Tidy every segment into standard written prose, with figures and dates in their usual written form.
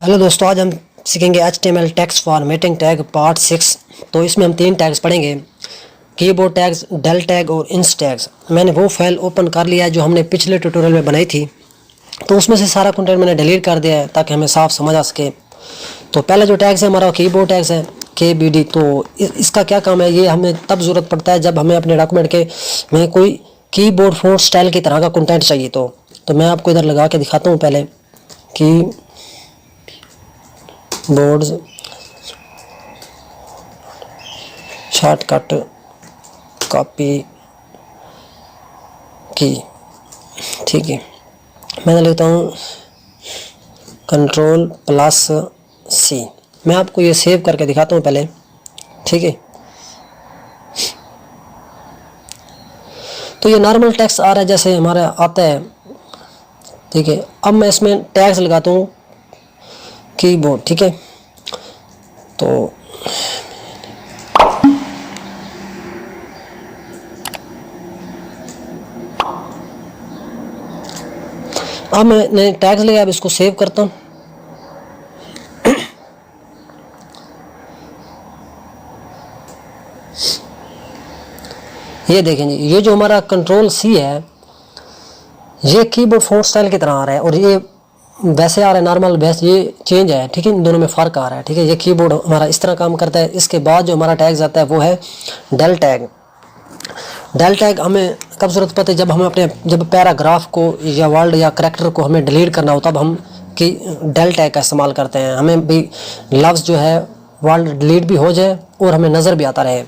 Hello दोस्तों, आज हम सीखेंगे HTML text formatting tag part 6। तो इसमें हम 3 टैग्स पढ़ेंगे, कीबोर्ड टैग्स, डेल टैग और इंस टैग्स। मैंने वो फाइल ओपन कर लिया है जो हमने पिछले ट्यूटोरियल में बनाई थी, तो उसमें से सारा कंटेंट मैंने डिलीट कर दिया है ताकि हमें साफ समझ आ सके। तो पहला जो टैग्स है हमारा कीबोर्ड टैग्स है, KBD। तो इसका क्या काम है, ये हमें तब ज़रूरत पड़ता है जब हमें अपने डॉक्यूमेंट के में कोई कीबोर्ड फ़ॉन्ट स्टाइल की तरह का कंटेंट चाहिए। तो मैं आपको इधर लगा के दिखाता हूँ पहले कि बोर्ड्स शॉर्टकट कॉपी की, ठीक है। मैं लिखता हूँ Ctrl+C। मैं आपको ये सेव करके दिखाता हूँ पहले, ठीक है। तो ये नॉर्मल टेक्स्ट आ रहा है जैसे हमारा आता है, ठीक है। अब मैं इसमें टैग्स लगाता हूँ कीबोर्ड, ठीक है। तो अब मैंने टैग्स लिया, अब इसको सेव करता हूँ। ये देखें जी, ये जो हमारा Ctrl+C है, ये कीबोर्ड फ़ॉन्ट स्टाइल की तरह आ रहा है और ये वैसे आ रहा है नॉर्मल, वैसे ये चेंज है, ठीक है। इन दोनों में फ़र्क आ रहा है, ठीक है। ये कीबोर्ड हमारा इस तरह काम करता है। इसके बाद जो हमारा टैग्स आता है वो है डेल टैग। डेल टैग हमें कब ज़रूरत पड़ती है, जब हमें जब पैराग्राफ को या वर्ड या करैक्टर को हमें डिलीट करना हो, तब हम कि डेल टैग का इस्तेमाल करते हैं। हमें भी लफ्ज़ जो है वर्ड डिलीट भी हो जाए और हमें नज़र भी आता रहे।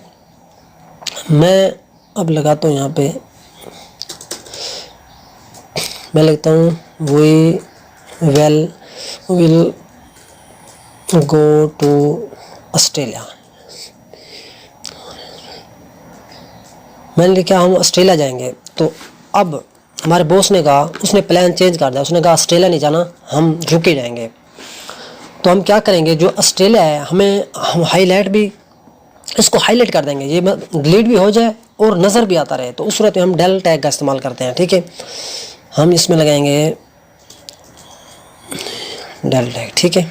मैं अब लगाता हूँ यहाँ पे, मैं लिखता हूँ we will go to Australia. मैंने लिखा हम ऑस्ट्रेलिया जाएंगे। तो अब हमारे बॉस ने कहा, उसने प्लान चेंज कर दिया, उसने कहा ऑस्ट्रेलिया नहीं जाना, हम यूके जाएंगे। तो हम क्या करेंगे, जो ऑस्ट्रेलिया है हम हाईलाइट भी इसको हाईलाइट कर देंगे, ये डिलीट भी हो जाए और नज़र भी आता रहे। तो उस सूरत में हम डेल टैग का इस्तेमाल करते हैं, ठीक है। हम इसमें लगाएंगे डेल टैग, ठीक है।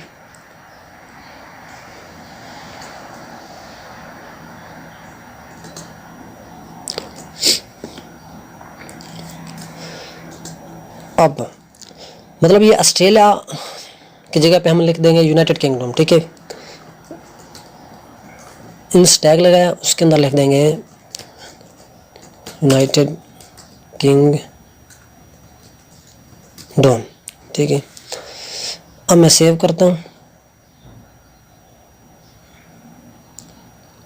अब मतलब ये ऑस्ट्रेलिया की जगह पे हम लिख देंगे यूनाइटेड किंगडम, ठीक है। इंस टैग लगाया, उसके अंदर लिख देंगे यूनाइटेड किंगडम, ठीक है। अब मैं सेव करता हूँ।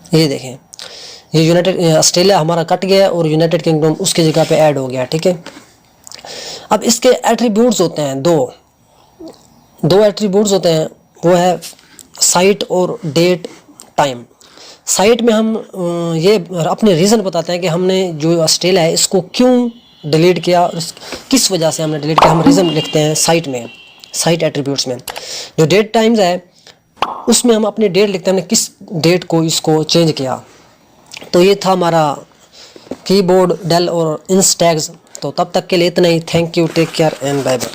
ये देखें, ये यूनाइटेड ऑस्ट्रेलिया हमारा कट गया और यूनाइटेड किंगडम उसकी जगह पे ऐड हो गया, ठीक है। अब इसके एट्रीब्यूट्स होते हैं दो एट्रीब्यूट्स होते हैं, वो है साइट और डेट टाइम। साइट में हम ये अपने रीज़न बताते हैं कि हमने जो ऑस्ट्रेलिया है इसको क्यों डिलीट किया, किस वजह से हमने डिलीट किया, हम रीज़न लिखते हैं साइट में, साइट एट्रीब्यूट्स में। जो डेट टाइम्स है उसमें हम अपनी डेट लिखते हैं, हमने किस डेट को इसको चेंज किया। तो ये था हमारा कीबोर्ड, डेल और इंस टैग्स। तो तब तक के लिए इतना ही। Thank you, take care and bye bye.